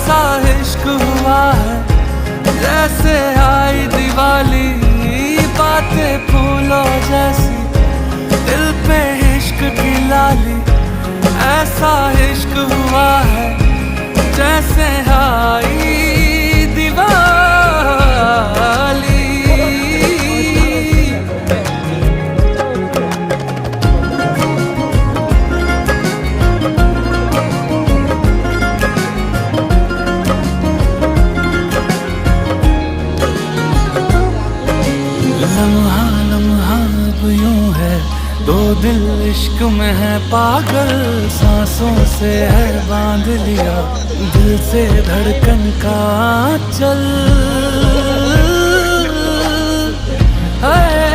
ऐसा इश्क हुआ है जैसे आई दिवाली, बातें फूलों जैसी दिल पे इश्क की लाली। ऐसा इश्क हुआ है जैसे आई दिवाली। लम्हा लम्हा अब यूं है, दो दिल इश्क में है पागल, सांसों से है बांध लिया दिल से धड़कन का चल है।